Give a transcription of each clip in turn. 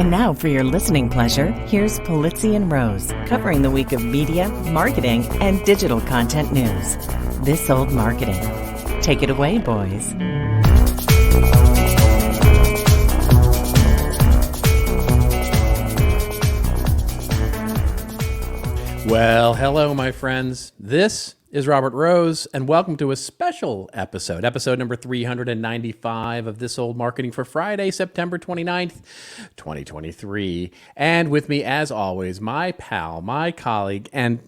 And now for your listening pleasure, here's Pulizzi and Rose, covering the week of media, marketing, and digital content news. This Old Marketing. Take it away, boys. Well, hello, my friends. This is Robert Rose, and welcome to a special episode number 395 of This Old Marketing for Friday, September 29th, 2023. And with me, as always, my pal, my colleague, and,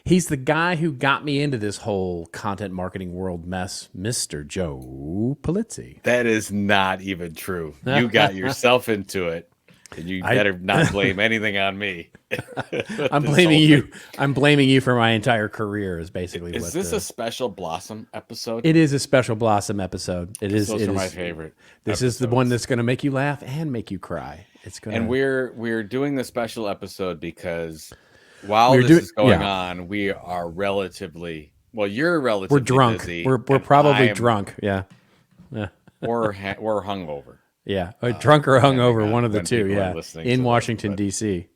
he's the guy who got me into this whole content marketing world mess, Mr. Joe Pulizzi. That is not even true. You got yourself into it. And you better not blame anything on me. I'm blaming you. I'm blaming you for my entire career. Is basically is this a special Blossom episode? It is a special Blossom episode. Those are my favorite. This is the one that's going to make you laugh and make you cry. It's going. And we're doing the special episode because while this is going on, we are relatively You're relatively drunk. Busy, we're probably drunk. Yeah. Or we're hungover. Yeah, drunk or hungover, one of the two. Yeah, in Washington D.C.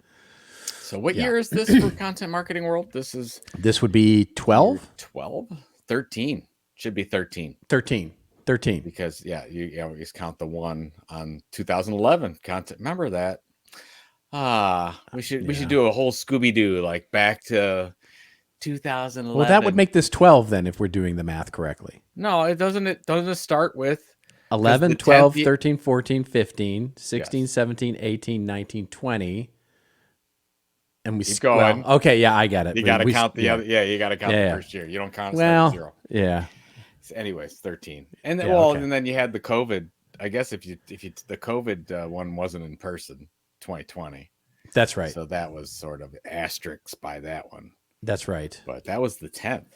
So, what year is this for Content Marketing World? This would be 12? 12? 13. Should be 13. 13. Because you always count the one on 2011 content. Remember that? We should do a whole Scooby Doo like back to 2011. Well, that would make this 12 then, if we're doing the math correctly. No, it doesn't. It doesn't start with 11, 12, 13, 14, 15, 16, 17, 18, 19, 20. And we keep going. Well, okay, yeah, I get it. You got to count the other. Yeah, you got to count the first year. You don't count zero. Yeah. So anyways, 13. And then and then you had the COVID. I guess if you the COVID one wasn't in person, 2020. That's right. So that was sort of asterisks by that one. That's right. But that was the 10th.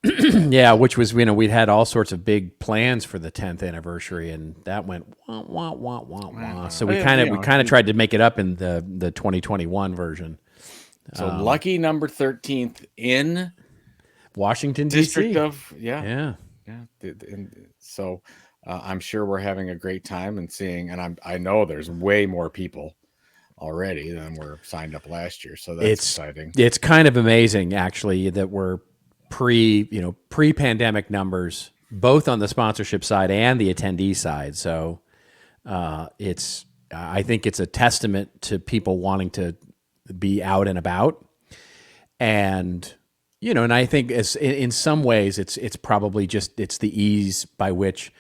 Yeah, which was, we'd had all sorts of big plans for the 10th anniversary, and that went wah, wah, wah, wah, wah. So we kind of tried to make it up in the 2021 version. So lucky number 13th in Washington District D.C. of yeah. And so I'm sure we're having a great time and seeing, and I know there's way more people already than were signed up last year. So that's exciting. It's kind of amazing, actually, that we're pre-pandemic numbers, both on the sponsorship side and the attendee side. So I think it's a testament to people wanting to be out and about. And, and I think in some ways it's probably just, it's the ease by which,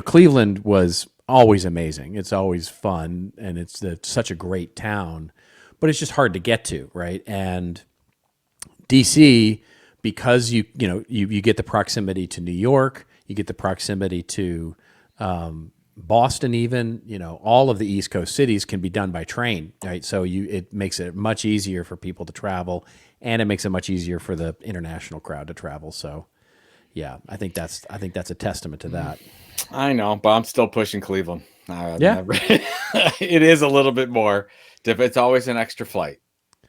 Cleveland was always amazing. It's always fun, and it's such a great town, but it's just hard to get to, right? And DC, because you get the proximity to New York, you get the proximity to Boston, even all of the East Coast cities can be done by train, right? So it makes it much easier for people to travel, and it makes it much easier for the international crowd to travel. So, yeah, I think that's a testament to that. I know, but I'm still pushing Cleveland. It is a little bit more. It's always an extra flight,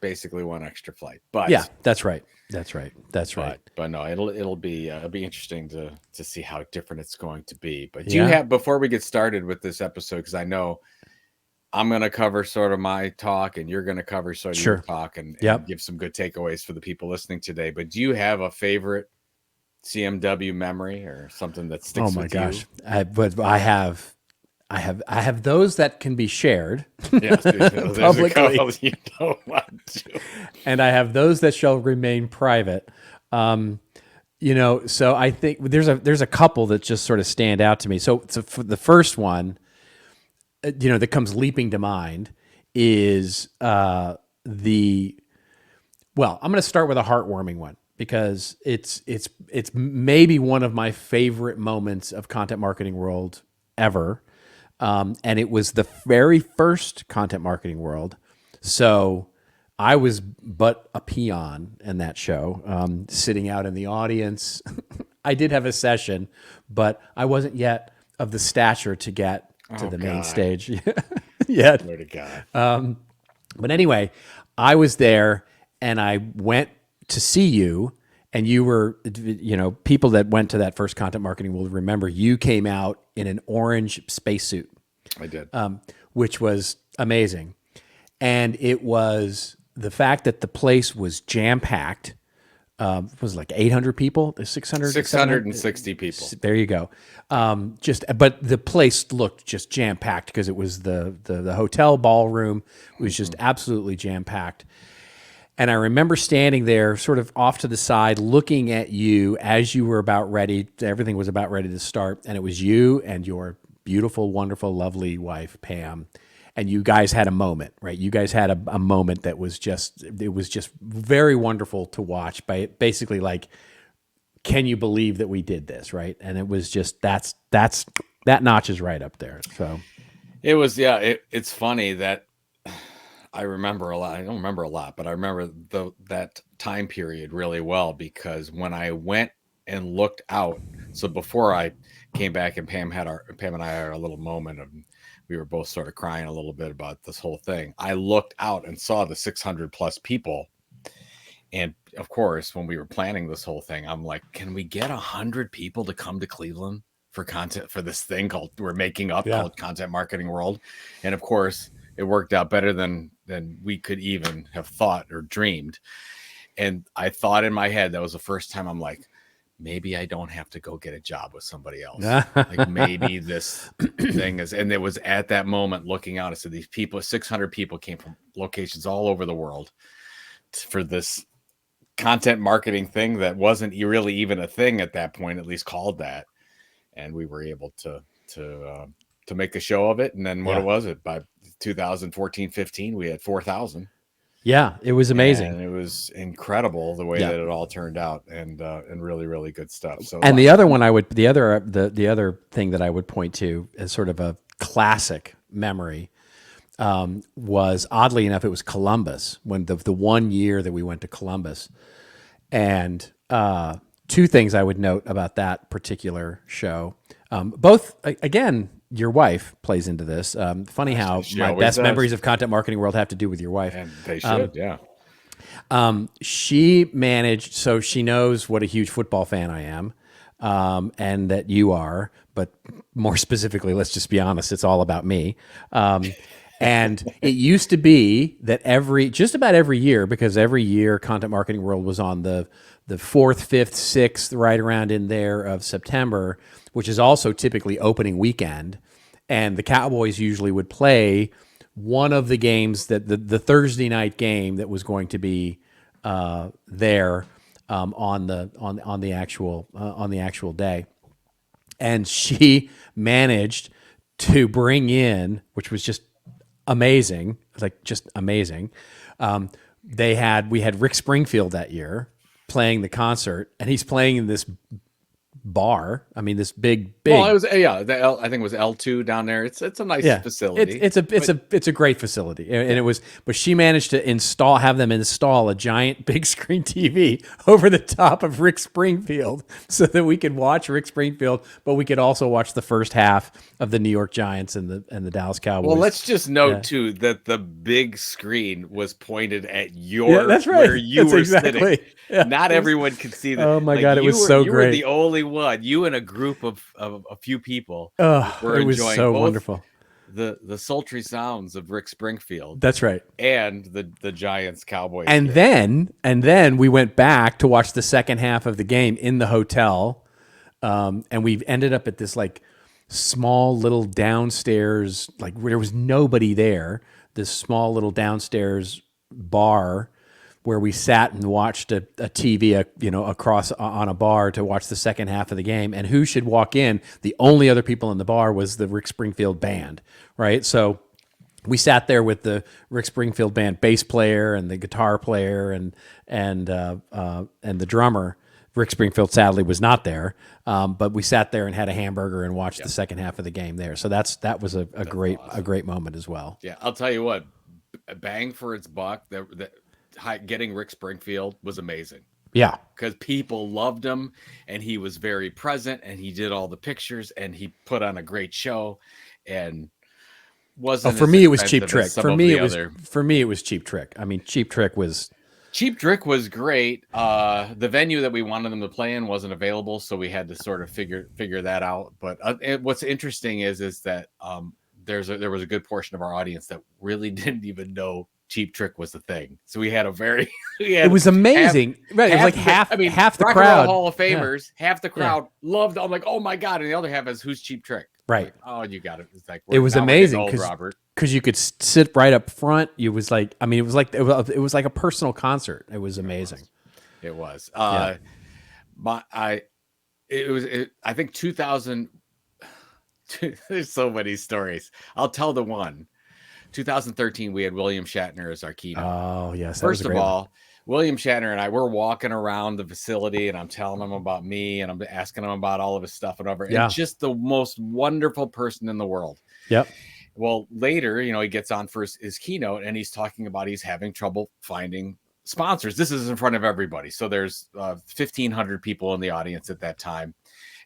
basically one extra flight. But yeah, that's right. But no, it'll be interesting to see how different it's going to be. But do you have, before we get started with this episode, because I know I'm going to cover sort of my talk and you're going to cover sort of your talk and give some good takeaways for the people listening today. But do you have a favorite CMW memory or something that sticks with you? Oh my gosh. I have those that can be shared publicly. You don't want to. And I have those that shall remain private. So I think there's a couple that just sort of stand out to me. So for the first one, that comes leaping to mind is I'm going to start with a heartwarming one, because it's maybe one of my favorite moments of Content Marketing World ever. And it was the very first Content Marketing World. So I was but a peon in that show, sitting out in the audience. I did have a session, but I wasn't yet of the stature to get to the main stage yet. Swear to God. But anyway, I was there, and I went to see you, and you were, people that went to that first Content Marketing will remember you came out in an orange spacesuit. I did. Which was, amazing. And it was the fact that the place was jam packed. Was it like 800 people? There's 660 people. There you go. But the place looked just jam packed because it was the hotel ballroom was just absolutely jam packed. And I remember standing there, sort of off to the side, looking at you as you were about ready. Everything was about ready to start, and it was you and your beautiful, wonderful, lovely wife, Pam. And you guys had a moment, right? You guys had a moment that was just very wonderful to watch. By basically like, can you believe that we did this, right? And it was just that notch is right up there. So it was, yeah. It's funny that I remember a lot. I don't remember a lot, but I remember that time period really well, because when I went and looked out, so before I came back and Pam and I had our little moment of, we were both sort of crying a little bit about this whole thing. I looked out and saw the 600 plus people. And of course, when we were planning this whole thing, I'm like, can we get 100 people to come to Cleveland for content for this thing we're making up called Content Marketing World? And of course, it worked out better than we could even have thought or dreamed. And I thought in my head, that was the first time I'm like, maybe I don't have to go get a job with somebody else. Like maybe this thing is, and it was at that moment looking out, I said, these people, 600 people came from locations all over the world for this content marketing thing that wasn't really even a thing at that point, at least called that. And we were able to make a show of it. And then what was it? By 2014-15, we had 4,000. Yeah, it was amazing. And it was incredible the way that it all turned out, and really, really good stuff. So, and the other thing that I would point to as sort of a classic memory was, oddly enough, it was Columbus, when the 1 year that we went to Columbus. And two things I would note about that particular show. Both, again, your wife plays into this. Funny how my best memories of Content Marketing World have to do with your wife. And they should, yeah. She managed, so she knows what a huge football fan I am, and that you are, but more specifically, let's just be honest, it's all about me. And it used to be that just about every year, because every year Content Marketing World was on the 4th, 5th, 6th, right around in there of September, which is also typically opening weekend. And the Cowboys usually would play one of the games, that the Thursday night game that was going to be there on the actual day. And she managed to bring in, which was just amazing, like just amazing. We had Rick Springfield that year playing the concert, and he's playing in this bar. I mean, this big. Well, it was I think it was L2 down there. It's a nice facility. It's a great facility, and it was. But she managed to have them install a giant big screen TV over the top of Rick Springfield, so that we could watch Rick Springfield, but we could also watch the first half of the New York Giants and the Dallas Cowboys. Well, let's just note too that the big screen was pointed at where you were sitting. Yeah. Not everyone could see that. Oh my God, it was so great. You were the only one. You and a group of a few people were it was enjoying so both wonderful. The sultry sounds of Rick Springfield. That's right. And the Giants Cowboys. And then we went back to watch the second half of the game in the hotel. And we ended up at this like small little downstairs, like where there was nobody there, this small little downstairs bar where we sat and watched a TV, across on a bar to watch the second half of the game. And who should walk in? The only other people in the bar was the Rick Springfield band, right? So we sat there with the Rick Springfield band bass player and the guitar player and the drummer. Rick Springfield sadly was not there, but we sat there and had a hamburger and watched the second half of the game there. So that was a great moment as well. Yeah, I'll tell you what, bang for its buck. Getting Rick Springfield was amazing. Yeah, because people loved him, and he was very present, and he did all the pictures, and he put on a great show, and wasn't. For me, it was Cheap Trick. For me, it was Cheap Trick. I mean, Cheap Trick was great. The venue that we wanted them to play in wasn't available, so we had to sort of figure that out. But what's interesting is that there was a good portion of our audience that really didn't even know Cheap Trick was the thing. So we had a very it was amazing. Right. It was like half the Rock crowd. And Roll Hall of Famers, half the crowd loved. I'm like, oh my God. And the other half is who's Cheap Trick? Right. Like, oh, you got it. It's like, it was amazing because you could sit right up front. It was like, I mean, it was like a personal concert. It was amazing. It was. I think 2000. There's so many stories. I'll tell the one. 2013, we had William Shatner as our keynote. Oh, yes. First of all, William Shatner and I, we're walking around the facility and I'm telling him about me and I'm asking him about all of his stuff and over. Yeah. And just the most wonderful person in the world. Yep. Well, later, he gets on for his keynote and he's talking about he's having trouble finding sponsors. This is in front of everybody. So there's 1,500 people in the audience at that time.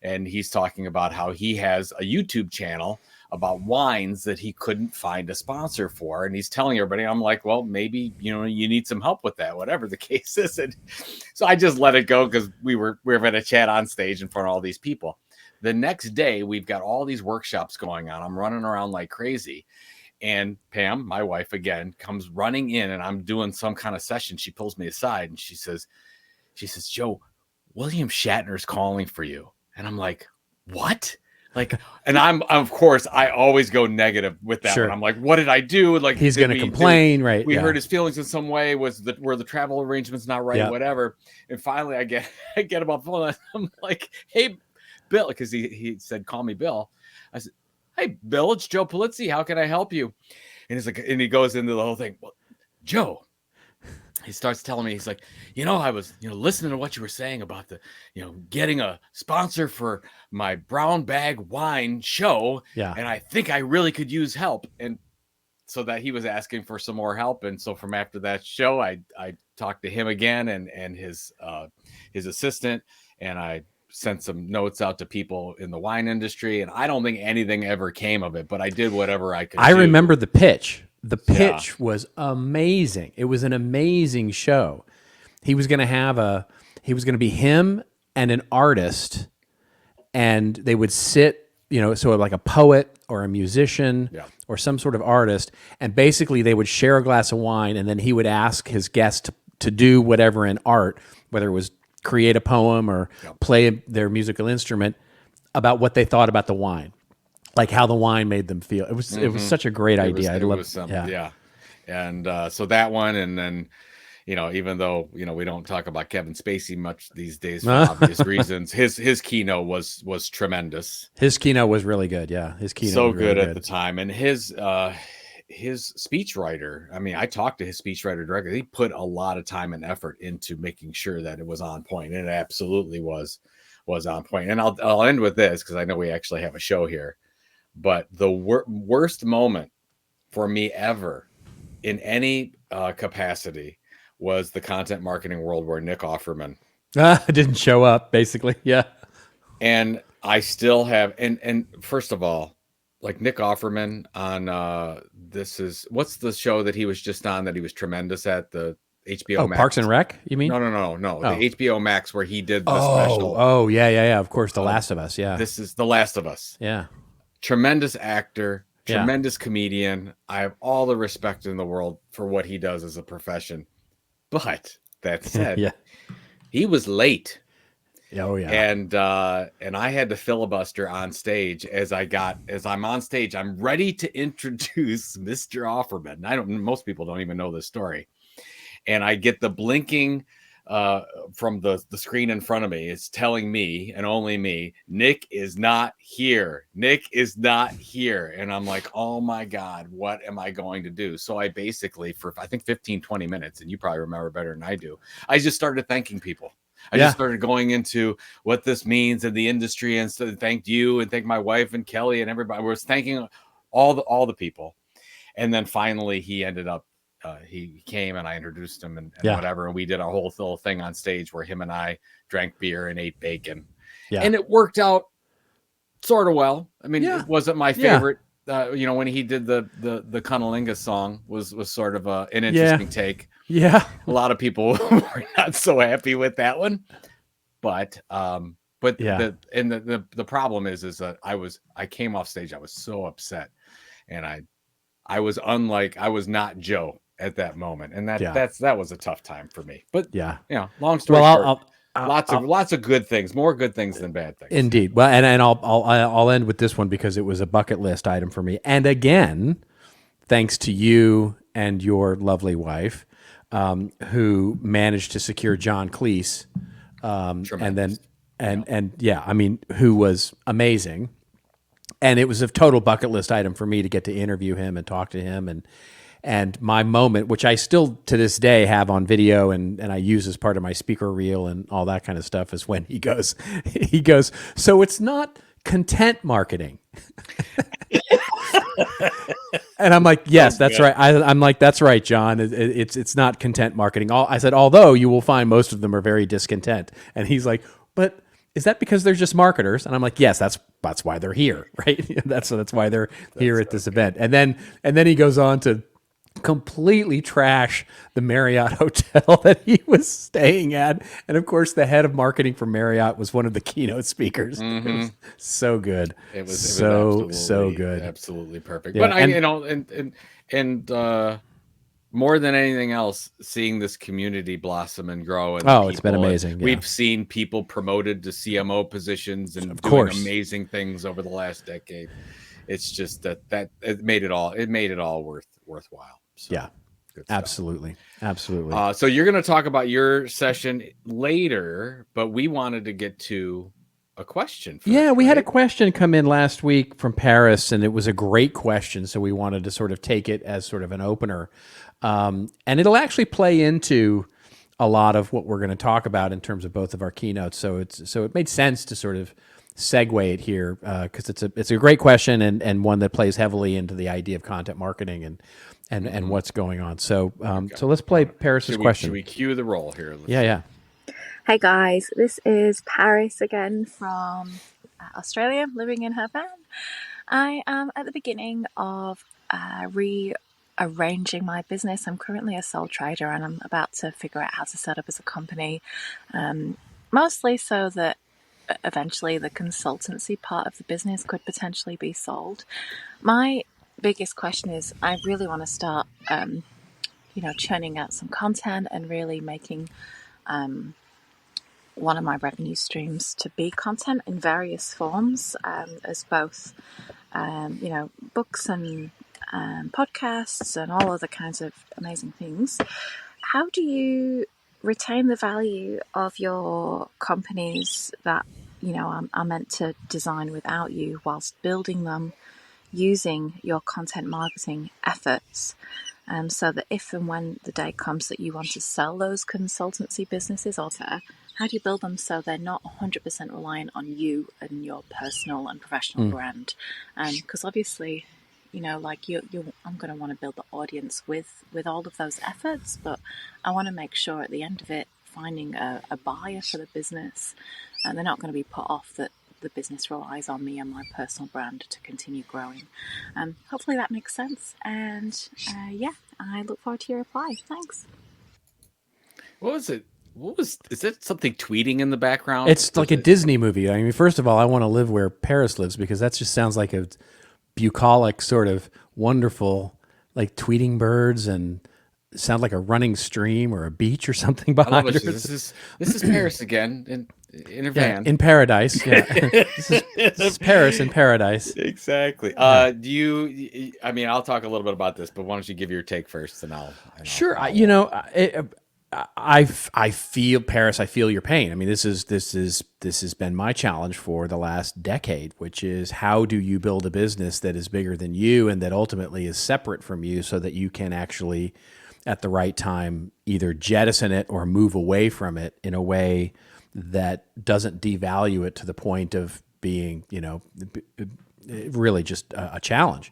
And he's talking about how he has a YouTube channel about wines that he couldn't find a sponsor for. And he's telling everybody, I'm like, well, maybe, you need some help with that, whatever the case is. And so I just let it go because we were having a chat on stage in front of all these people. The next day, we've got all these workshops going on. I'm running around like crazy. And Pam, my wife, again, comes running in and I'm doing some kind of session. She pulls me aside and she says, Joe, William Shatner's calling for you. And I'm like, what? Like, and of course, I always go negative with that. Sure. One. I'm like, what did I do? Like, he's going to complain, right? We hurt his feelings in some way. Were the travel arrangements not right? Whatever. And finally, I get him on the phone. And I'm like, hey, Bill, because he said, call me Bill. I said, hey, Bill, it's Joe Pulizzi. How can I help you? And he's like, and he goes into the whole thing. Well, Joe. He starts telling me, he's like, I was, listening to what you were saying about the, getting a sponsor for my brown bag wine show. Yeah. And I think I really could use help. And so that he was asking for some more help. And so from after that show, I talked to him again and his assistant, and I sent some notes out to people in the wine industry. And I don't think anything ever came of it, but I did whatever I could. I remember the pitch. The pitch was amazing. It was an amazing show. He was going to be him and an artist, and they would sit, so like a poet or a musician or some sort of artist, and basically they would share a glass of wine, and then he would ask his guest to do whatever in art, whether it was create a poem or play their musical instrument, about what they thought about the wine. Like how the wine made them feel. It was such a great idea. I love it. And so that one, and then, even though, we don't talk about Kevin Spacey much these days for obvious reasons, his keynote was tremendous. His keynote was really good. Yeah. His keynote so was really good at the time. And his speechwriter, I mean, I talked to his speechwriter directly. He put a lot of time and effort into making sure that it was on point. And it absolutely was on point. And I'll end with this because I know we actually have a show here. But the worst moment for me ever in any capacity was the content marketing world where Nick Offerman didn't show up, basically. Yeah. And I still have, and first of all, like Nick Offerman on what's the show that he was just on that he was tremendous at, the HBO Max? Parks and Rec, you mean? No. The HBO Max where he did the special. Oh, yeah. Of course, The Last of Us, yeah. This is The Last of Us. Yeah. Tremendous actor, tremendous comedian. I have all the respect in the world for what he does as a profession. But that said, he was late. Oh yeah. And I had to filibuster on stage as I'm on stage. I'm ready to introduce Mr. Offerman. Most people don't even know this story. And I get the blinking from the screen in front of me. It's telling me, and only me, Nick is not here. Nick is not here. And I'm like, oh my God, what am I going to do? So I basically, for I think 15, 20 minutes, and you probably remember better than I do, I just started thanking people. I just started going into what this means in the industry, and so thanked you and thanked my wife and Kelly and everybody. I was thanking all the people. And then finally he ended up, he came and I introduced him and whatever. And we did a whole little thing on stage where him and I drank beer and ate bacon. Yeah. And it worked out sort of well. I mean, it wasn't my favorite. When he did the Cunnilingus song was sort of an interesting take. Yeah. A lot of people were not so happy with that one. But the problem is that I came off stage. I was so upset. and I was not Joe at that moment, and that was a tough time for me. But long story short, lots of good things, more good things than bad things. Indeed. Well, and I'll end with this one because it was a bucket list item for me. And again, thanks to you and your lovely wife, who managed to secure John Cleese, who was amazing. And it was a total bucket list item for me to get to interview him and talk to him. And my moment, which I still to this day have on video and I use as part of my speaker reel and all that kind of stuff, is when he goes, so it's not content marketing. And I'm like, yes, that's right. I'm like, that's right, John. It's not content marketing. I said, although you will find most of them are very discontent. And he's like, but is that because they're just marketers? And I'm like, yes, that's why they're here, right? That's why they're here at this event. And then he goes on to completely trash the Marriott hotel that he was staying at. And of course, the head of marketing for Marriott was one of the keynote speakers. Mm-hmm. It was so good. It was so good. Absolutely perfect. Yeah, but more than anything else, seeing this community blossom and grow. And it's been amazing. Yeah. We've seen people promoted to CMO positions and doing amazing things over the last decade. It's just that it made it all worthwhile. So, yeah, absolutely. So you're going to talk about your session later, but we wanted to get to a question first. Yeah, we had a question come in last week from Paris, and it was a great question. So we wanted to sort of take it as sort of an opener. And it'll actually play into a lot of what we're going to talk about in terms of both of our keynotes. So it made sense to sort of segue it here because it's a great question and one that plays heavily into the idea of content marketing and what's going on. So so let's play Paris's question. Should we cue the roll here? Yeah. Hey guys, this is Paris again from Australia, living in her van. I am at the beginning of rearranging my business. I'm currently a sole trader and I'm about to figure out how to set up as a company, mostly so that eventually the consultancy part of the business could potentially be sold. My biggest question is I really want to start, churning out some content and really making one of my revenue streams to be content in various forms, as both, books and podcasts and all other kinds of amazing things. How do you retain the value of your companies that, are meant to design without you whilst building them using your content marketing efforts? So that if and when the day comes that you want to sell those consultancy businesses how do you build them so they're not 100% reliant on you and your personal and professional brand? Because obviously, I'm going to want to build the audience with all of those efforts, but I want to make sure at the end of it, finding a buyer for the business, and they're not going to be put off that the business relies on me and my personal brand to continue growing. Hopefully that makes sense. And I look forward to your reply. Thanks. What was it? Is it something tweeting in the background? It's like a Disney movie. I mean, first of all, I want to live where Paris lives because that just sounds like a bucolic sort of wonderful, like tweeting birds and sound like a running stream or a beach or something behind her. This is Paris again in her van. In paradise. Yeah. this is Paris in paradise. Exactly. I'll talk a little bit about this, but why don't you give your take first and I'll Sure. I feel Paris. I feel your pain. I mean, this has been my challenge for the last decade, which is how do you build a business that is bigger than you and that ultimately is separate from you, so that you can actually, at the right time, either jettison it or move away from it in a way that doesn't devalue it to the point of being, really just a challenge.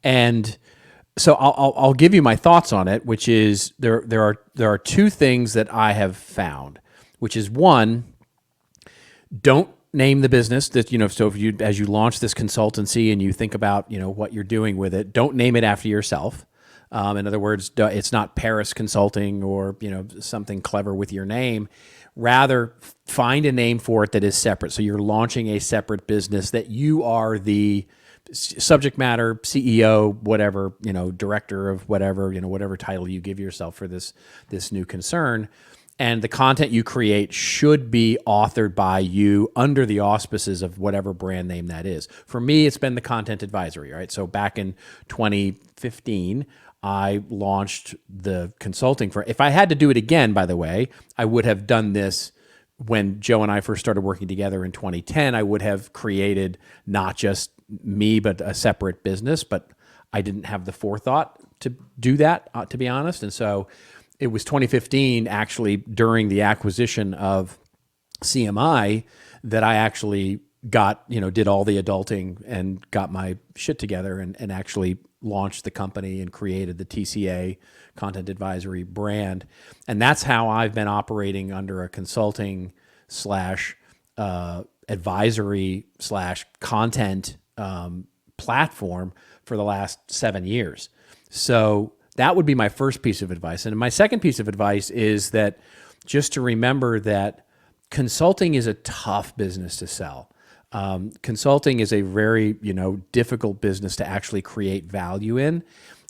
And so I'll give you my thoughts on it, which is there are two things that I have found, which is one, don't name the business that, so if as you launch this consultancy and you think about, what you're doing with it, don't name it after yourself. In other words, it's not Paris Consulting or, something clever with your name. Rather, find a name for it that is separate. So you're launching a separate business that you are the subject matter, CEO, whatever, director of whatever, whatever title you give yourself for this new concern. And the content you create should be authored by you under the auspices of whatever brand name that is. For me, it's been the content advisory, right? So back in 2015, I launched the consulting firm. If I had to do it again, by the way, I would have done this when Joe and I first started working together in 2010. I would have created not just me, but a separate business, but I didn't have the forethought to do that, to be honest. And so it was 2015, actually, during the acquisition of CMI, that I actually did all the adulting and got my shit together and actually launched the company and created the TCA Content Advisory brand. And that's how I've been operating under a consulting / advisory / content platform for the last 7 years. So that would be my first piece of advice. And my second piece of advice is that just to remember that consulting is a tough business to sell. Consulting is a very, difficult business to actually create value in.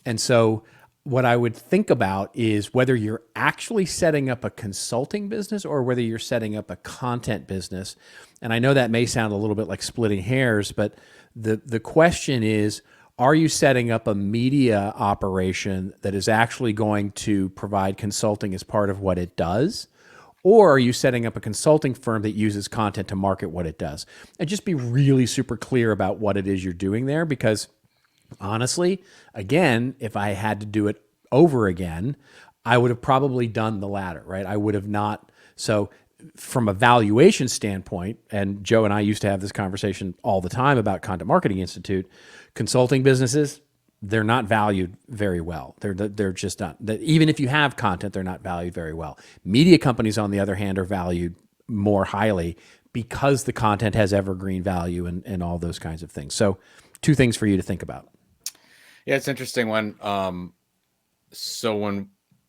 And so what I would think about is whether you're actually setting up a consulting business or whether you're setting up a content business. And I know that may sound a little bit like splitting hairs, but the question is, are you setting up a media operation that is actually going to provide consulting as part of what it does? Or are you setting up a consulting firm that uses content to market what it does? And just be really super clear about what it is you're doing there, because honestly, again, if I had to do it over again, I would have probably done the latter, right? I would have not. So from a valuation standpoint, and Joe and I used to have this conversation all the time about Content Marketing Institute, consulting businesses, they're not valued very well. They're just not. Even if you have content, they're not valued very well. Media companies, on the other hand, are valued more highly because the content has evergreen value and all those kinds of things. So 2 things for you to think about. Yeah, it's interesting when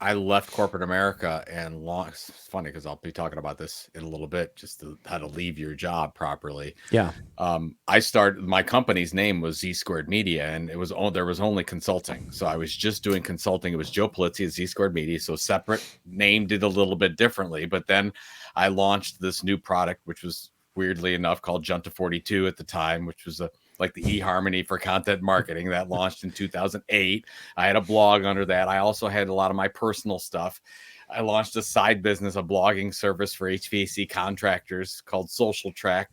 I left corporate America and launched. It's funny because I'll be talking about this in a little bit, just how to leave your job properly. Yeah. My company's name was Z Squared Media, and there was only consulting. So I was just doing consulting. It was Joe Pulizzi at Z Squared Media. So separate name, did a little bit differently. But then I launched this new product, which was weirdly enough called Junta 42 at the time, which was like the eHarmony for content marketing that launched in 2008. I had a blog under that. I also had a lot of my personal stuff. I launched a side business, a blogging service for HVAC contractors called Social Track,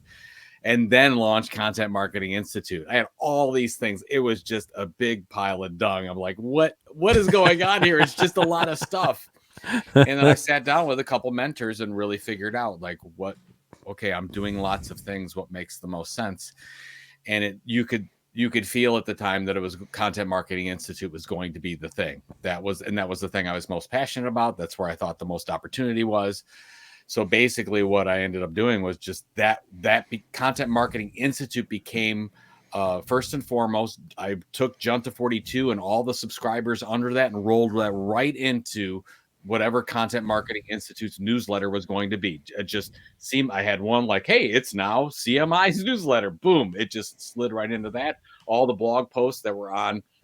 and then launched Content Marketing Institute. I had all these things. It was just a big pile of dung. I'm like, what is going on here? It's just a lot of stuff. And then I sat down with a couple mentors and really figured out okay, I'm doing lots of things. What makes the most sense? And you could feel at the time that it was Content Marketing Institute was going to be the thing. That was the thing I was most passionate about. That's where I thought the most opportunity was. So basically what I ended up doing was just that Content Marketing Institute became first and foremost, I took Junta 42 and all the subscribers under that and rolled that right into whatever Content Marketing Institute's newsletter was going to be. It just seemed, I had one like, hey, it's now CMI's newsletter. Boom. It just slid right into that. All the blog posts that were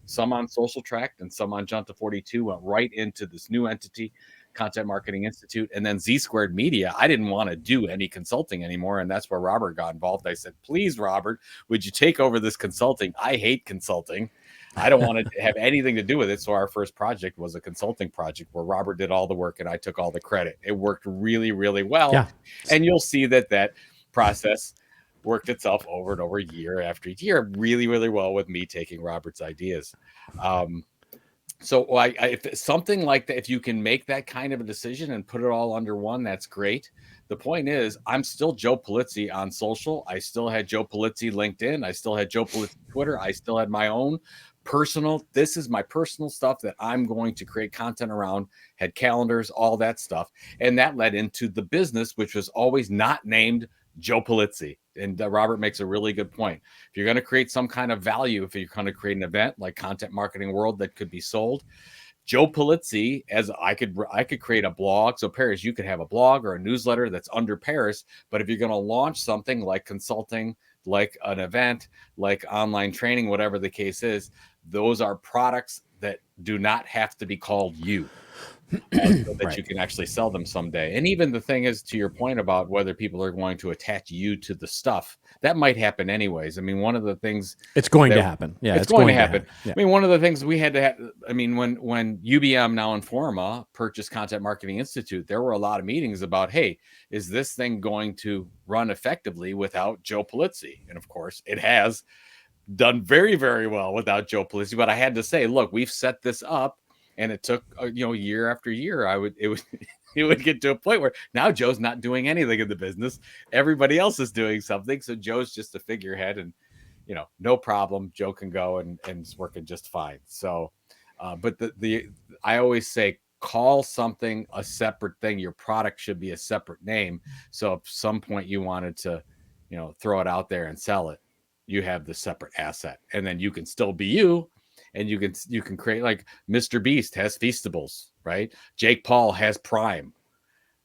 some on Social Track and some on Junta 42 went right into this new entity, Content Marketing Institute. And then Z Squared Media, I didn't want to do any consulting anymore. And that's where Robert got involved. I said, please, Robert, would you take over this consulting? I hate consulting. I don't want to have anything to do with it. So our first project was a consulting project where Robert did all the work and I took all the credit. It worked really, really well. Yeah. And you'll see that process worked itself over and over year after year really, really well with me taking Robert's ideas. So if something like that, if you can make that kind of a decision and put it all under one, that's great. The point is, I'm still Joe Pulizzi on social. I still had Joe Pulizzi LinkedIn. I still had Joe Pulizzi Twitter. I still had my own this is my personal stuff that I'm going to create content around, had calendars, all that stuff. And that led into the business, which was always not named Joe Pulizzi. And Robert makes a really good point. If you're going to create some kind of value, if you're going to create an event like Content Marketing World that could be sold, Joe Pulizzi, as I could create a blog. So Paris, you could have a blog or a newsletter that's under Paris. But if you're going to launch something like consulting like an event, like online training, whatever the case is. Those are products that do not have to be called you. So that you can actually sell them someday. And even the thing is, to your point about whether people are going to attach you to the stuff, that might happen anyways. I mean, one of the things it's going to happen. Yeah, it's going to happen. Yeah. I mean, one of the things we had to have, I mean, when UBM, now Informa, purchased Content Marketing Institute, there were a lot of meetings about, hey, is this thing going to run effectively without Joe Pulizzi? And of course it has done very, very well without Joe Pulizzi. But I had to say, look, we've set this up. And it took, year after year, it would get to a point where now Joe's not doing anything in the business. Everybody else is doing something. So Joe's just a figurehead, and, no problem. Joe can go and it's working just fine. So, but I always say, call something a separate thing. Your product should be a separate name. So if some point you wanted to, throw it out there and sell it, you have the separate asset, and then you can still be you. And you can create, like Mr. Beast has Feastables, right? Jake Paul has Prime.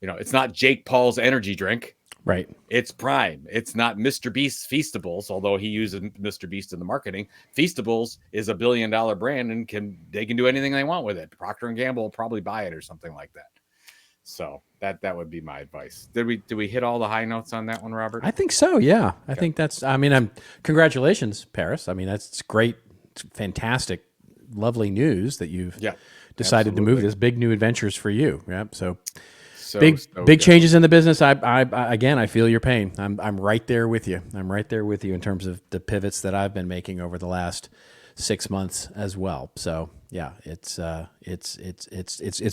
It's not Jake Paul's energy drink, right? It's Prime. It's not Mr. Beast's Feastables, although he uses Mr. Beast in the marketing. Feastables is $1 billion brand, and they can do anything they want with it. Procter & Gamble will probably buy it or something like that. So that would be my advice. Did we hit all the high notes on that one, Robert? I think so. Yeah, I think that's. I mean, congratulations, Paris. I mean, that's great. Fantastic, lovely news that you've decided to move this. Big new adventures for you. Yeah. So big changes in the business. I feel your pain. I'm right there with you. I'm right there with you in terms of the pivots that I've been making over the last 6 months as well. So yeah, it's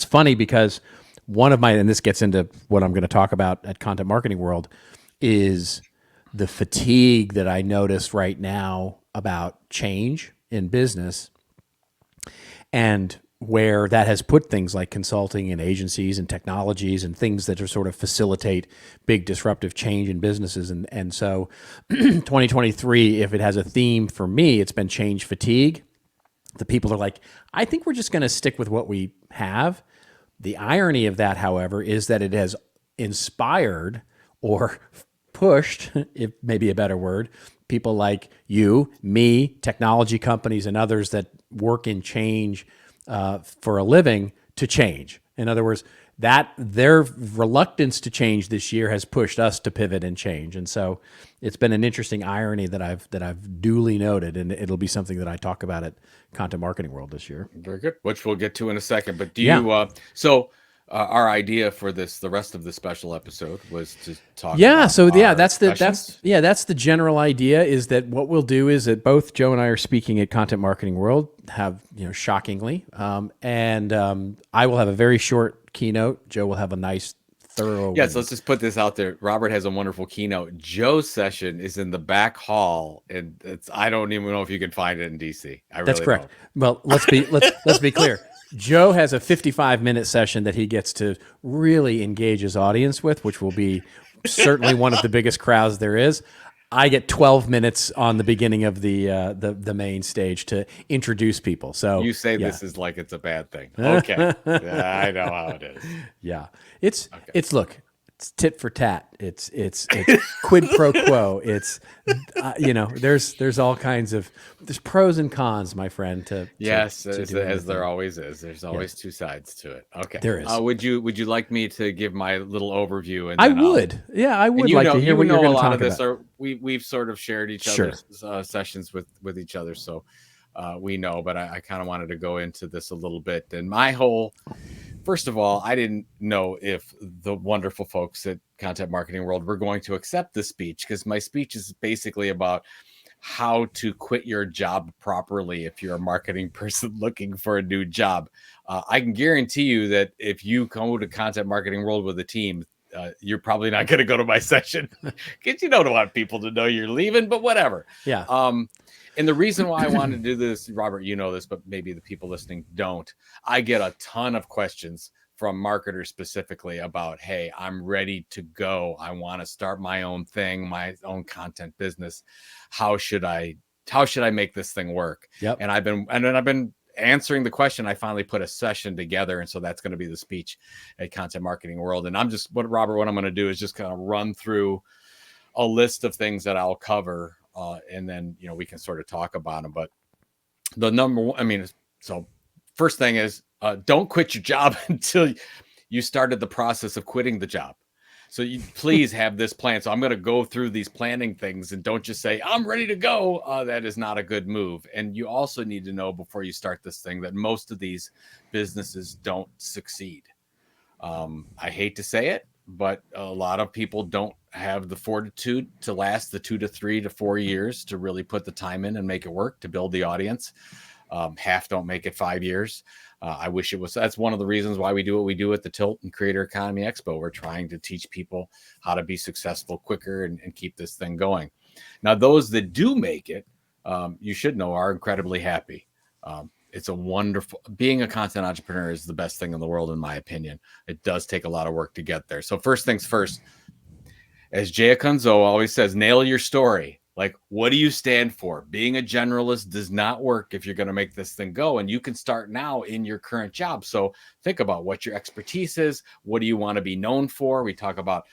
funny because one of my, and this gets into what I'm going to talk about at Content Marketing World, is the fatigue that I notice right now about change in business, and where that has put things like consulting and agencies and technologies and things that are sort of facilitate big disruptive change in businesses. And so 2023, if it has a theme for me, it's been change fatigue. The people are like, I think we're just going to stick with what we have. The irony of that, however, is that it has inspired or pushed, if maybe a better word, people like you, me, technology companies, and others that work in change for a living to change. In other words, that their reluctance to change this year has pushed us to pivot and change. And so it's been an interesting irony that I've duly noted, and it'll be something that I talk about at Content Marketing World this year. Very good, which we'll get to in a second. But do you? Our idea for the rest of the special episode was to talk. That's the general idea. Is that what we'll do is that both Joe and I are speaking at Content Marketing World. Shockingly, and I will have a very short keynote. Joe will have a nice, thorough. Yes, let's just put this out there. Robert has a wonderful keynote. Joe's session is in the back hall, and I don't even know if you can find it in DC. That's correct. Well, let's be clear. Joe has a 55-minute session that he gets to really engage his audience with, which will be certainly one of the biggest crowds there is. I get 12 minutes on the beginning of the main stage to introduce people. So you say this is like it's a bad thing. Okay. I know how it is. Yeah. It's tit for tat. It's quid pro quo. It's there's all kinds of pros and cons, my friend. As there always is. There's always two sides to it. Okay, there is. Would you like me to give my little overview? And I would. I would like to hear what you're going to talk about. We've sort of shared each other's sessions with each other, so we know. But I kind of wanted to go into this a little bit, and my whole. First of all, I didn't know if the wonderful folks at Content Marketing World were going to accept this speech, because my speech is basically about how to quit your job properly if you're a marketing person looking for a new job. I can guarantee you that if you go to Content Marketing World with a team, you're probably not going to go to my session because you don't want people to know you're leaving, but whatever. Yeah. And the reason why I wanted to do this, Robert, you know this, but maybe the people listening don't. I get a ton of questions from marketers specifically about, hey, I'm ready to go. I want to start my own thing, my own content business. How should I make this thing work? Yep. And I've been answering the question. I finally put a session together, and so that's going to be the speech at Content Marketing World. And what I'm going to do is just kind of run through a list of things that I'll cover, and then, we can sort of talk about them. But the number one, so first thing is, don't quit your job until you started the process of quitting the job. So you please have this plan. So I'm going to go through these planning things, and don't just say, I'm ready to go. That is not a good move. And you also need to know before you start this thing that most of these businesses don't succeed. I hate to say it, but a lot of people don't have the fortitude to last the 2 to 3 to 4 years to really put the time in and make it work, to build the audience. Half don't make it 5 years. I wish it was. That's one of the reasons why we do what we do at the Tilt and Creator Economy Expo. We're trying to teach people how to be successful quicker and keep this thing going. Now, those that do make it, you should know, are incredibly happy. It's a wonderful, being a content entrepreneur is the best thing in the world, in my opinion. It does take a lot of work to get there. So first things first, as Jay Akunzo always says, nail your story. Like, what do you stand for? Being a generalist does not work if you're going to make this thing go. And you can start now in your current job. So think about what your expertise is. What do you want to be known for? We talk about,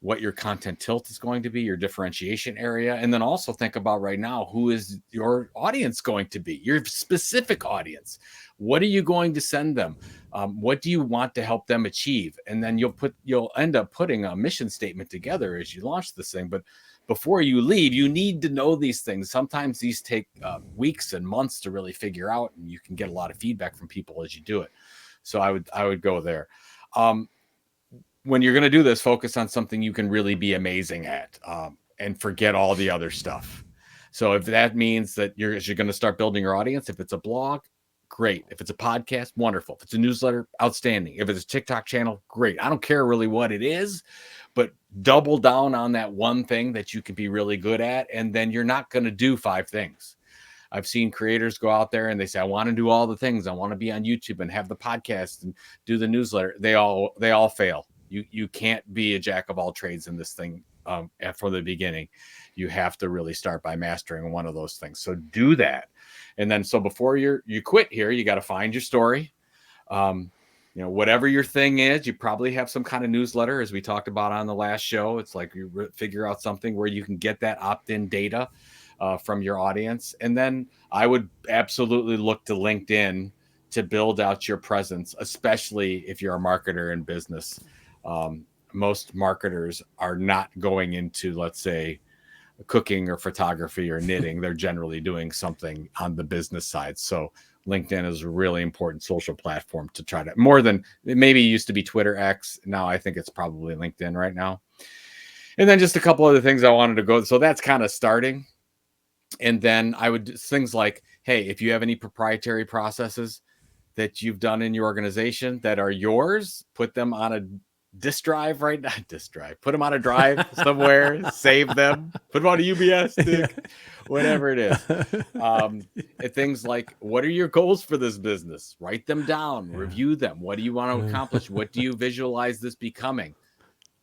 what your content tilt is going to be, your differentiation area. And then also think about right now, who is your audience going to be, your specific audience? What are you going to send them? What do you want to help them achieve? And then you'll end up putting a mission statement together as you launch this thing. But before you leave, you need to know these things. Sometimes these take weeks and months to really figure out, and you can get a lot of feedback from people as you do it. So I would go there. When you're going to do this, focus on something you can really be amazing at, and forget all the other stuff. So if that means that you're going to start building your audience, if it's a blog, great. If it's a podcast, wonderful. If it's a newsletter, outstanding. If it's a TikTok channel, great. I don't care really what it is, but double down on that one thing that you can be really good at. And then you're not going to do 5 things. I've seen creators go out there and they say, I want to do all the things. I want to be on YouTube and have the podcast and do the newsletter. They all fail. You can't be a jack of all trades in this thing from the beginning. You have to really start by mastering one of those things. So do that. And then, so before you quit here, you got to find your story. Whatever your thing is, you probably have some kind of newsletter, as we talked about on the last show. It's like you figure out something where you can get that opt-in data from your audience. And then I would absolutely look to LinkedIn to build out your presence, especially if you're a marketer in business. Most marketers are not going into, let's say, cooking or photography or knitting. They're generally doing something on the business side. So LinkedIn is a really important social platform to try to, more than maybe it used to be Twitter X. Now I think it's probably LinkedIn right now. And then just a couple other things I wanted to go. So that's kind of starting. And then I would do things like, hey, if you have any proprietary processes that you've done in your organization that are yours, put them on a disk drive right now. Disk drive. Put them on a drive somewhere. Save them. Put them on a UBS stick. Whatever it is. Things like, what are your goals for this business? Write them down. Yeah. Review them. What do you want to accomplish? What do you visualize this becoming?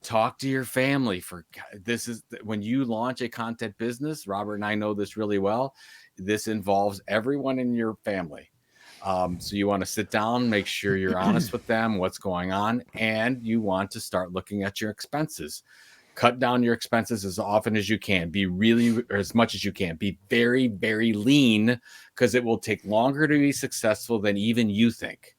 Talk to your family. This is when you launch a content business. Robert and I know this really well. This involves everyone in your family. So you want to sit down, make sure you're honest with them, what's going on, and you want to start looking at your expenses. Cut down your expenses as often as you can. Or as much as you can. Be very, very lean, because it will take longer to be successful than even you think.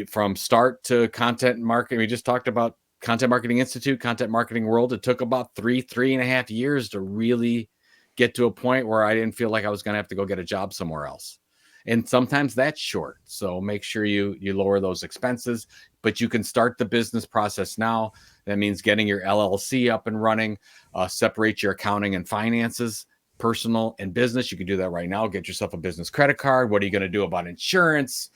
From start to content marketing, we just talked about Content Marketing Institute, Content Marketing World. It took about 3.5 years to really get to a point where I didn't feel like I was going to have to go get a job somewhere else. And sometimes that's short. So make sure you lower those expenses, but you can start the business process now. That means getting your LLC up and running, separate your accounting and finances, personal and business. You can do that right now. Get yourself a business credit card. What are you going to do about insurance?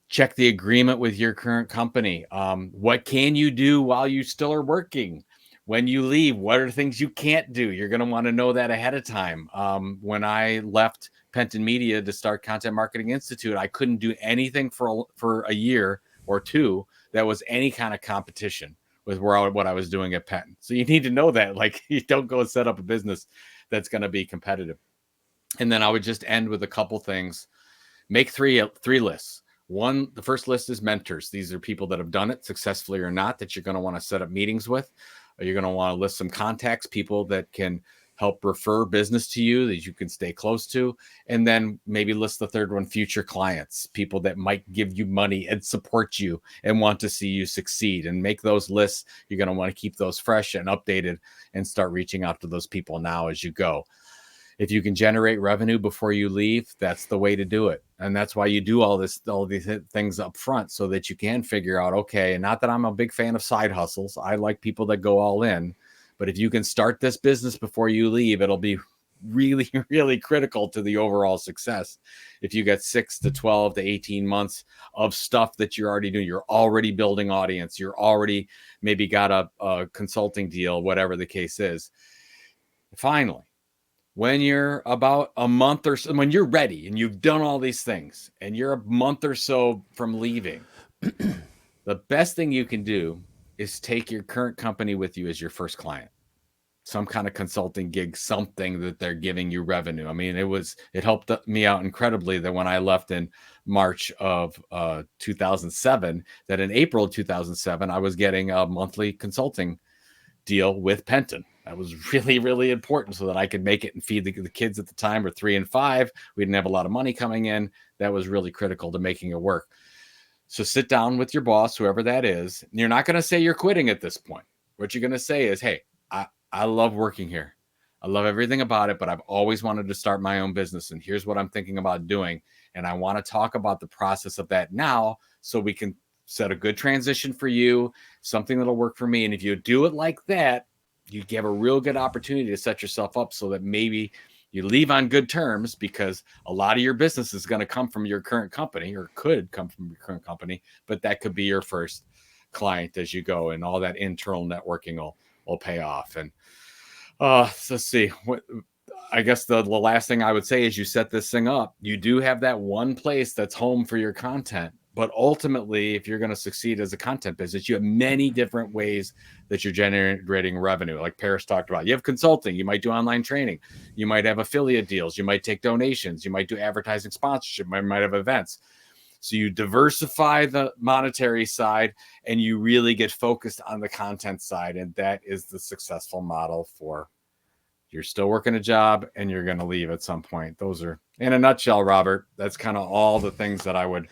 Check the agreement with your current company. What can you do while you still are working? When you leave, what are the things you can't do? You're going to want to know that ahead of time. When I left Penton Media to start Content Marketing Institute, I couldn't do anything for a year or two that was any kind of competition with what I was doing at Penton. So you need to know that. Like, you don't go set up a business that's going to be competitive. And then I would just end with a couple things. Make three lists. One, the first list is mentors. These are people that have done it successfully or not that you're going to want to set up meetings with. You're going to want to list some contacts, people that can help refer business to you that you can stay close to. And then maybe list the third one, future clients, people that might give you money and support you and want to see you succeed, and make those lists. You're going to want to keep those fresh and updated and start reaching out to those people now as you go. If you can generate revenue before you leave, that's the way to do it. And that's why you do all these things up front, so that you can figure out, okay, and not that I'm a big fan of side hustles. I like people that go all in. But if you can start this business before you leave, it'll be really, really critical to the overall success. If you get 6 to 12 to 18 months of stuff that you're already doing, you're already building audience, you're already maybe got a consulting deal, whatever the case is. Finally, when you're about a month or so, when you're ready and you've done all these things and you're a month or so from leaving, the best thing you can do is take your current company with you as your first client. Some kind of consulting gig, something that they're giving you revenue. I mean, it helped me out incredibly that when I left in March of 2007, that in April of 2007, I was getting a monthly consulting deal with Penton. That was really, really important so that I could make it and feed the kids at the time were 3 and 5. We didn't have a lot of money coming in. That was really critical to making it work. So sit down with your boss, whoever that is. You're not going to say you're quitting at this point. What you're going to say is, hey, I love working here. I love everything about it, but I've always wanted to start my own business. And here's what I'm thinking about doing. And I want to talk about the process of that now, so we can set a good transition for you, something that'll work for me. And if you do it like that, you have a real good opportunity to set yourself up so that maybe you leave on good terms, because a lot of your business is going to come from your current company, or could come from your current company, but that could be your first client as you go, and all that internal networking will pay off. And let's see, I guess the last thing I would say is, you set this thing up, you do have that one place that's home for your content. But ultimately, if you're going to succeed as a content business, you have many different ways that you're generating revenue. Like Paris talked about, you have consulting, you might do online training, you might have affiliate deals, you might take donations, you might do advertising sponsorship, you might have events. So you diversify the monetary side, and you really get focused on the content side. And that is the successful model for, you're still working a job and you're going to leave at some point. Those are, in a nutshell, Robert, that's kind of all the things that I would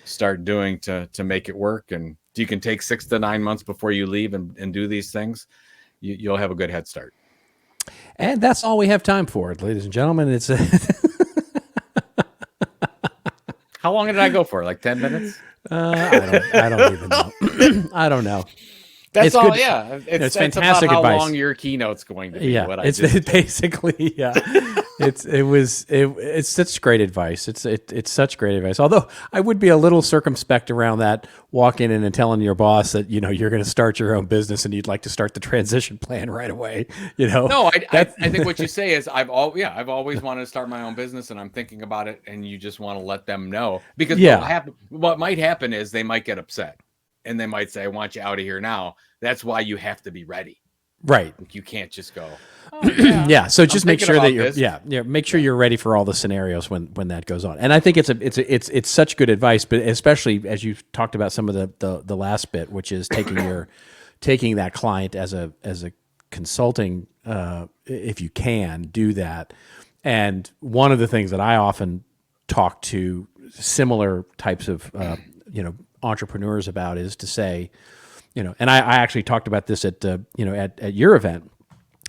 start doing to make it work. And if you can take 6 to 9 months before you leave and do these things, you'll have a good head start. And that's all we have time for, ladies and gentlemen. It's How long did I go for? Like 10 minutes? I don't even know. I don't know. That's it's all. Good. Yeah, it's fantastic about how advice. long your keynote's going to be. Yeah, it's basically it's such great advice. It's such great advice. Although I would be a little circumspect around that, walking in and telling your boss that you're going to start your own business and you'd like to start the transition plan right away. No, I think what you say is I've always wanted to start my own business and I'm thinking about it, and you just want to let them know, because what might happen is they might get upset. And they might say, I want you out of here now. That's why you have to be ready. Right. You can't just go, yeah. So just make sure that you're, make sure you're ready for all the scenarios when that goes on. And I think it's such good advice, but especially as you talked about some of the last bit, which is taking that client as a consulting, if you can do that. And one of the things that I often talk to similar types of, entrepreneurs about is to say, and I actually talked about this at your event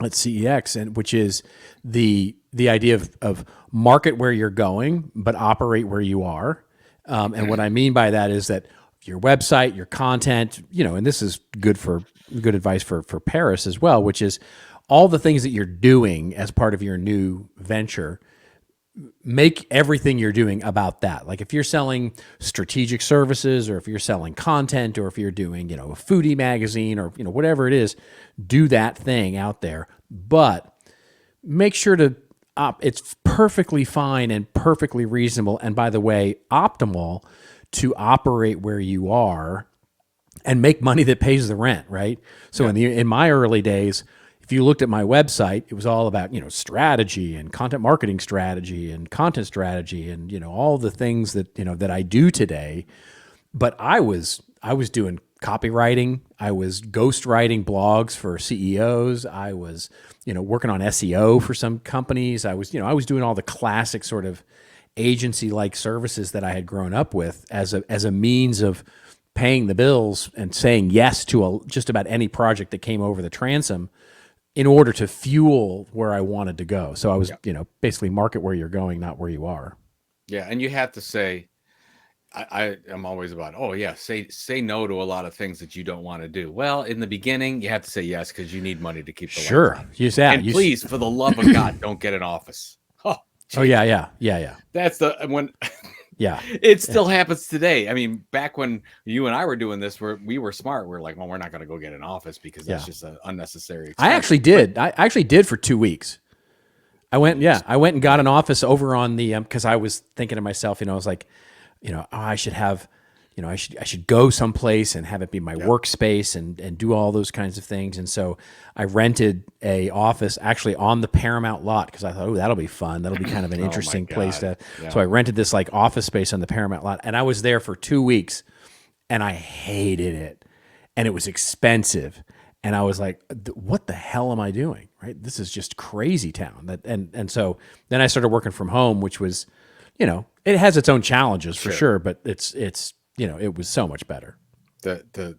at CEX, and which is the idea of market where you're going, but operate where you are. And what I mean by that is that your website, your content, and this is good advice for Paris as well, which is all the things that you're doing as part of your new venture. Make everything you're doing about that. Like if you're selling strategic services, or if you're selling content, or if you're doing, a foodie magazine, or, whatever it is, do that thing out there. But make sure to, it's perfectly fine and perfectly reasonable. And by the way, optimal to operate where you are and make money that pays the rent, right? So in my early days, if you looked at my website, it was all about, strategy and content marketing strategy and content strategy and, all the things that, that I do today. But I was doing copywriting. I was ghostwriting blogs for CEOs. I was, working on SEO for some companies. I was doing all the classic sort of agency-like services that I had grown up with as a means of paying the bills and saying yes to just about any project that came over the transom in order to fuel where I wanted to go. So I was, basically market where you're going, not where you are. Yeah. And you have to say, I am always about, say no to a lot of things that you don't want to do. Well, in the beginning, you have to say yes because you need money to keep the lights on. Use that. And please, for the love of God, don't get an office. Oh yeah. That's when. Yeah, it still happens today. I mean, back when you and I were doing this, we were smart. We're like, well, we're not going to go get an office because that's just an unnecessary expense. I actually did for 2 weeks. I went and got an office over on the because I was thinking to myself, I was like, I should have, I should go someplace and have it be my workspace and do all those kinds of things. And so I rented a office actually on the Paramount lot because I thought, that'll be fun. That'll be kind of an interesting place to. Yeah. So I rented this like office space on the Paramount lot, and I was there for 2 weeks, and I hated it, and it was expensive, and I was like, what the hell am I doing? Right? This is just crazy town. And so then I started working from home, which was, it has its own challenges for sure, but it's it was so much better. The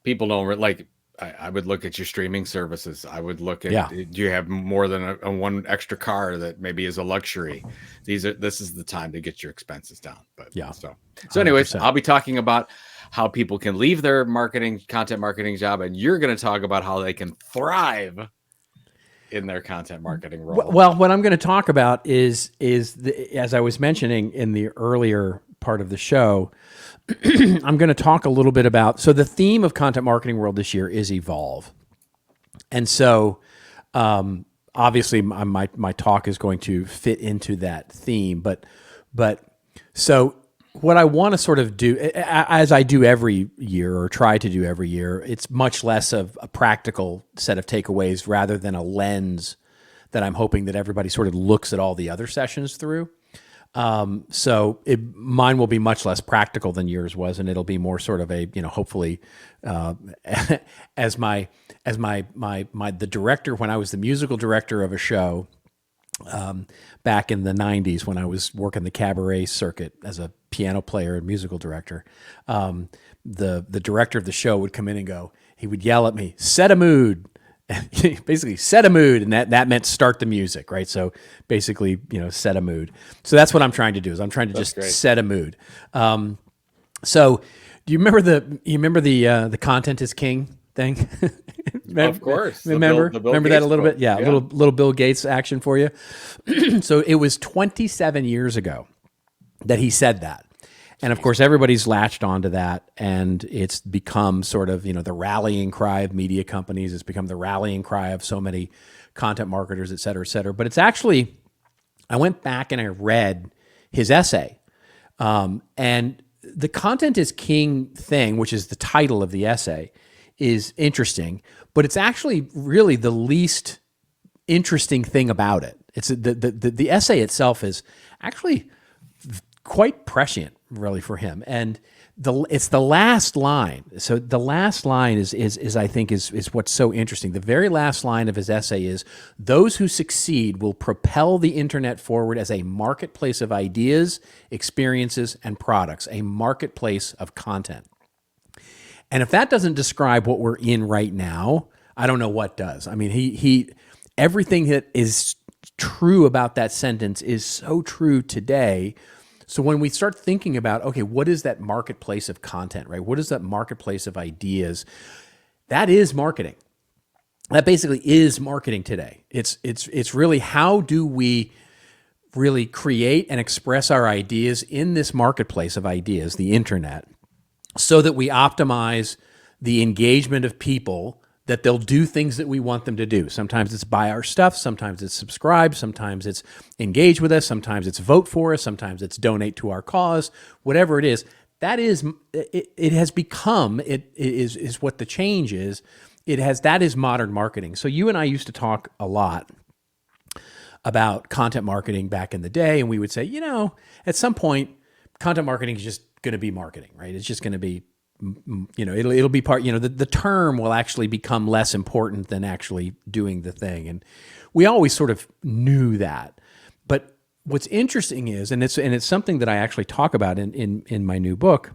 people don't like. I would look at your streaming services. I would look at, do you have more than a one extra car that maybe is a luxury? This is the time to get your expenses down. But so anyways, 100%. I'll be talking about how people can leave their content marketing job, and you're going to talk about how they can thrive in their content marketing role. Well, what I'm going to talk about is as I was mentioning in the earlier part of the show, I'm going to talk a little bit about, so the theme of Content Marketing World this year is evolve. And so obviously my talk is going to fit into that theme, but so what I want to sort of do, as I do every year or try to do every year, it's much less of a practical set of takeaways rather than a lens that I'm hoping that everybody sort of looks at all the other sessions through. So mine will be much less practical than yours was, and it'll be more sort of a, hopefully, as the director, when I was the musical director of a show, back in the 90s when I was working the cabaret circuit as a piano player and musical director, the director of the show would come in and go, he would yell at me, set a mood. Basically set a mood, and that meant start the music, right? So basically, set a mood. So that's what I'm trying to do, is I'm trying to just set a mood. So do you remember the content is king thing? Of course. Remember that a little bit? Yeah. Little Bill Gates action for you. So it was 27 years ago that he said that. And of course, everybody's latched onto that, and it's become sort of, the rallying cry of media companies. It's become the rallying cry of so many content marketers, et cetera, et cetera. But it's actually, I went back and I read his essay, and the content is king thing, which is the title of the essay, is interesting, but it's actually really the least interesting thing about it. It's the essay itself is actually quite prescient, really, for him, and it's the last line. So the last line is I think is what's so interesting. The very last line of his essay is, "Those who succeed will propel the internet forward as a marketplace of ideas, experiences, and products, a marketplace of content." And if that doesn't describe what we're in right now, I don't know what does. I mean, he everything that is true about that sentence is so true today. So when we start thinking about, okay, what is that marketplace of content, right? What is that marketplace of ideas? That is marketing. That basically is marketing today. It's really, how do we really create and express our ideas in this marketplace of ideas, the internet, so that we optimize the engagement of people, that they'll do things that we want them to do. Sometimes it's buy our stuff, sometimes it's subscribe, sometimes it's engage with us, sometimes it's vote for us, sometimes it's donate to our cause, whatever it is. That is, it has become, it is what the change is. That is modern marketing. So you and I used to talk a lot about content marketing back in the day, and we would say, at some point, content marketing is just going to be marketing, right? It's just going to be it'll be part, the term will actually become less important than actually doing the thing. And we always sort of knew that. But what's interesting is, and it's something that I actually talk about in my new book,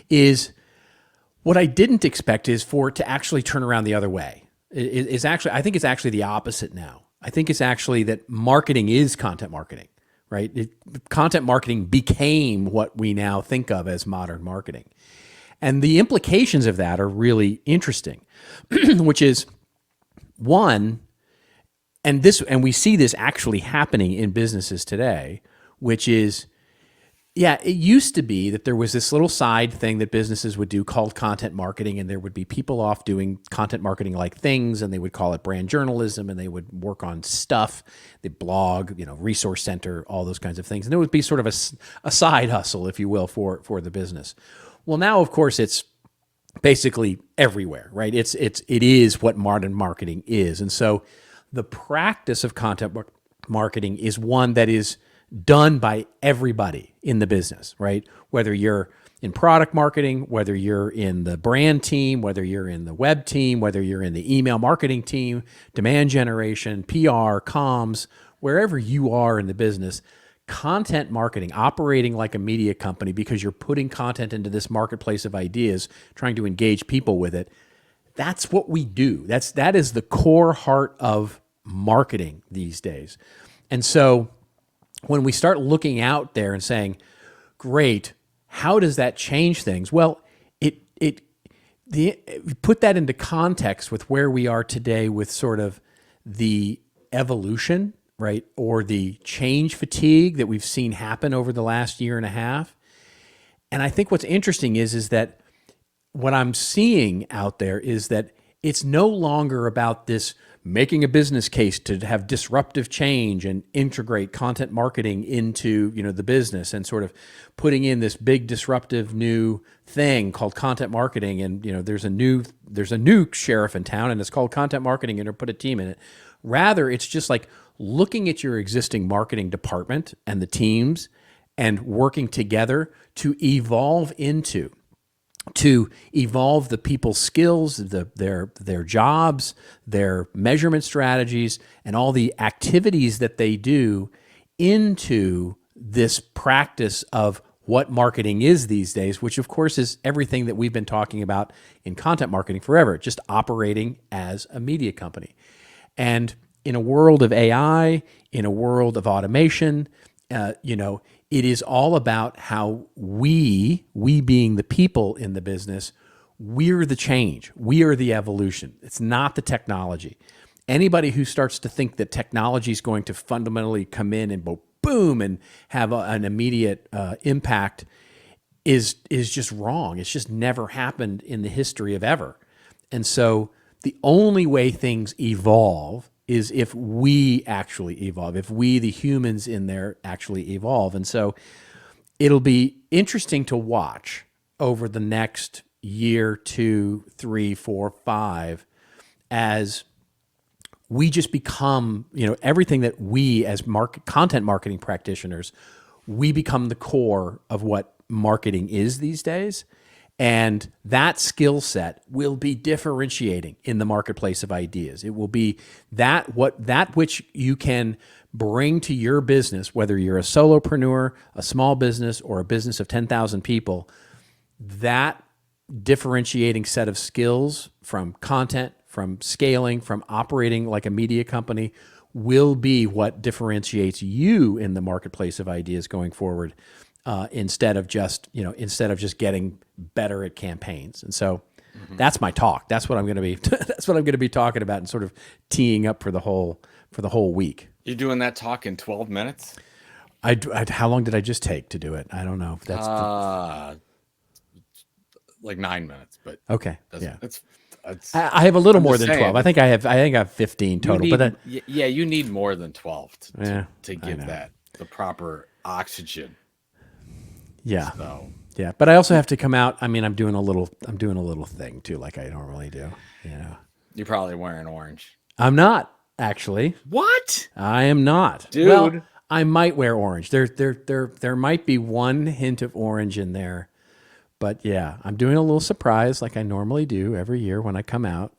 is what I didn't expect is for it to actually turn around the other way. I think it's actually the opposite now. I think it's actually that marketing is content marketing, right? Content marketing became what we now think of as modern marketing. And the implications of that are really interesting, which is one, and we see this actually happening in businesses today, which is, it used to be that there was this little side thing that businesses would do called content marketing, and there would be people off doing content marketing like things, and they would call it brand journalism, and they would work on stuff, they blog, resource center, all those kinds of things. And it would be sort of a side hustle, if you will, for the business. Well, now, of course, it's basically everywhere, right? It is what modern marketing is. And so the practice of content marketing is one that is done by everybody in the business, right? Whether you're in product marketing, whether you're in the brand team, whether you're in the web team, whether you're in the email marketing team, demand generation, PR, comms, wherever you are in the business, content marketing, operating like a media company because you're putting content into this marketplace of ideas, trying to engage people with it. That's what we do. That is the core heart of marketing these days. And so when we start looking out there and saying, great, how does that change things? Well, put that into context with where we are today with sort of the evolution, right? Or the change fatigue that we've seen happen over the last year and a half. And I think what's interesting is that what I'm seeing out there is that it's no longer about this making a business case to have disruptive change and integrate content marketing into, the business and sort of putting in this big disruptive new thing called content marketing. And, there's a new sheriff in town and it's called content marketing and put a team in it. Rather, it's just like looking at your existing marketing department and the teams and working together to evolve the people's skills, their jobs, their measurement strategies, and all the activities that they do into this practice of what marketing is these days, which of course is everything that we've been talking about in content marketing forever, just operating as a media company. And in a world of AI, in a world of automation, it is all about how we being the people in the business, we're the change. We are the evolution. It's not the technology. Anybody who starts to think that technology is going to fundamentally come in and boom and have an immediate impact is just wrong. It's just never happened in the history of ever. And so the only way things evolve is if we actually evolve, if we, the humans in there, actually evolve. And so it'll be interesting to watch over the next year, 2, 3, 4, 5, as we just become, everything that we as content marketing practitioners, we become the core of what marketing is these days. And that skill set will be differentiating in the marketplace of ideas. It will be that which you can bring to your business, whether you're a solopreneur, a small business, or a business of 10,000 people, that differentiating set of skills from content, from scaling, from operating like a media company will be what differentiates you in the marketplace of ideas going forward. Instead of just getting better at campaigns. And so that's my talk. That's what I'm going to be talking about and sort of teeing up for the whole week. You're doing that talk in 12 minutes? How long did I just take to do it? I don't know. That's like 9 minutes, but okay. Yeah. I have a little more than 12. I think I have 15 total, you need more than 12 to give that the proper oxygen. Yeah. So. Yeah. But I also have to come out. I mean, I'm doing a little thing too, like I normally do. You're probably wearing orange. I'm not actually. What? I am not. Dude. Well, I might wear orange. There might be one hint of orange in there, But yeah, I'm doing a little surprise like I normally do every year when I come out.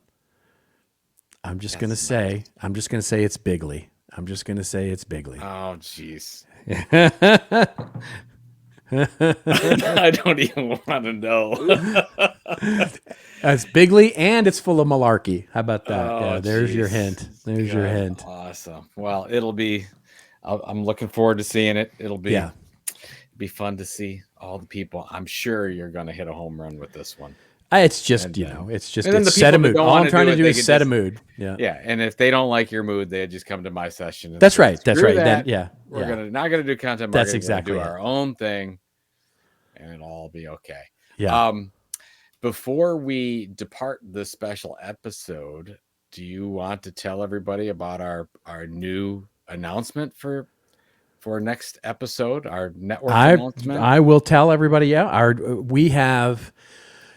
I'm just going to say it's Bigly. I'm just going to say it's Bigly. Oh, jeez. I don't even want to know. It's Bigly and it's full of malarkey. How about that? Oh, yeah, there's your hint. There's your hint. Awesome. Well, I'm looking forward to seeing it. It'll be fun to see all the people. I'm sure you're going to hit a home run with this one. It's just, it's set a mood. All I'm trying to do is set a mood. Yeah. Yeah. And if they don't like your mood, they just come to my session. That's right. That's right. Then, we're not going to do content marketing. That's exactly We're going to do our own thing and it'll all be okay. Yeah. Before we depart this special episode, do you want to tell everybody about our new announcement for next episode, our network announcement? I will tell everybody. Yeah.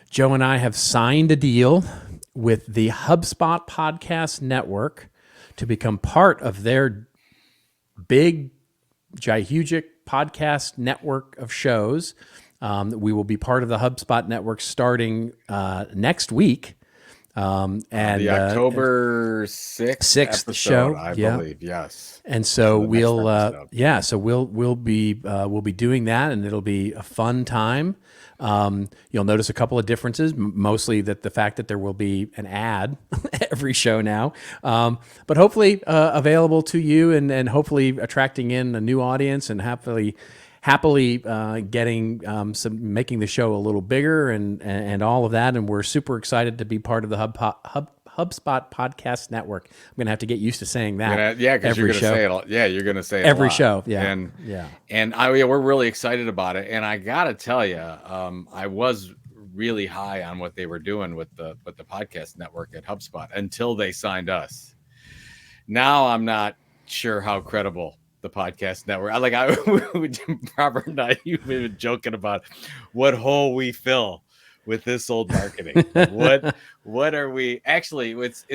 Joe and I have signed a deal with the HubSpot Podcast Network to become part of their big, gigantic podcast network of shows. We will be part of the HubSpot network starting next week. And the October 6th show, I believe, yes. And so we'll be doing that, and it'll be a fun time. You'll notice a couple of differences, mostly that the fact that there will be an ad every show now, but hopefully available to you and hopefully attracting in a new audience and happily getting making the show a little bigger and all of that. And we're super excited to be part of the HubSpot Podcast Network. I'm going to have to get used to saying that. Because you're going to say it. Yeah, you're going to say it every a lot. show. Yeah, and we're really excited about it. And I got to tell you, I was really high on what they were doing with the podcast network at HubSpot until they signed us. Now I'm not sure how credible the podcast network. Robert and I, you've been joking about what hole we fill with this old marketing. What are we actually? It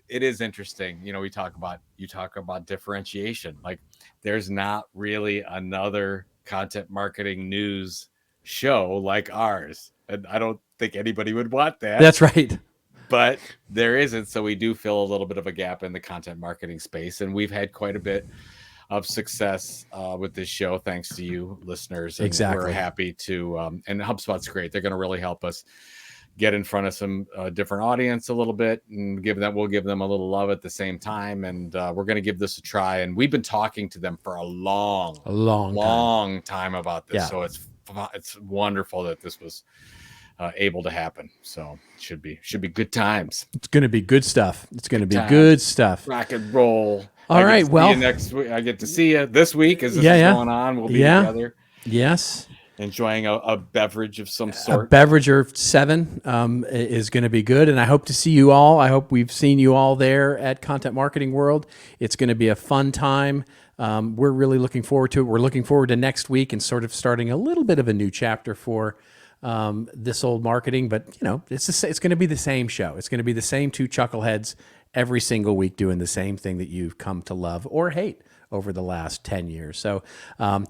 is interesting. You talk about differentiation. Like there's not really another content marketing news show like ours, and I don't think anybody would want that. That's right. But there isn't, so we do fill a little bit of a gap in the content marketing space, and we've had quite a bit of success with this show, thanks to you listeners. And exactly. We're happy to, and HubSpot's great. They're going to really help us get in front of some different audience a little bit and we'll give them a little love at the same time. And we're going to give this a try. And we've been talking to them for a long time about this. Yeah. So it's wonderful that this was able to happen. So it should be good times. It's going to be good stuff. Good stuff. Rock and roll. All right. Well, next week I get to see you this week as this is going on. We'll be together. Yes. Enjoying a beverage of some sort. A beverage or 7 is going to be good. And I hope to see you all. I hope we've seen you all there at Content Marketing World. It's going to be a fun time. We're really looking forward to it. We're looking forward to next week and sort of starting a little bit of a new chapter for this old marketing. But, it's going to be the same show. It's going to be the same 2 chuckleheads every single week doing the same thing that you've come to love or hate over the last 10 years. So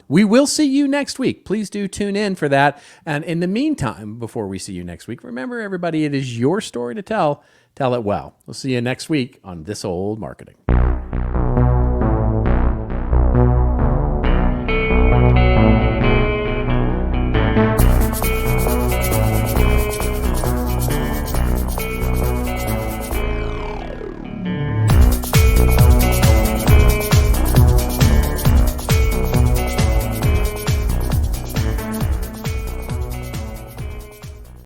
we will see you next week. Please do tune in for that. And in the meantime, before we see you next week, remember, everybody, it is your story to tell. Tell it well. We'll see you next week on This Old Marketing.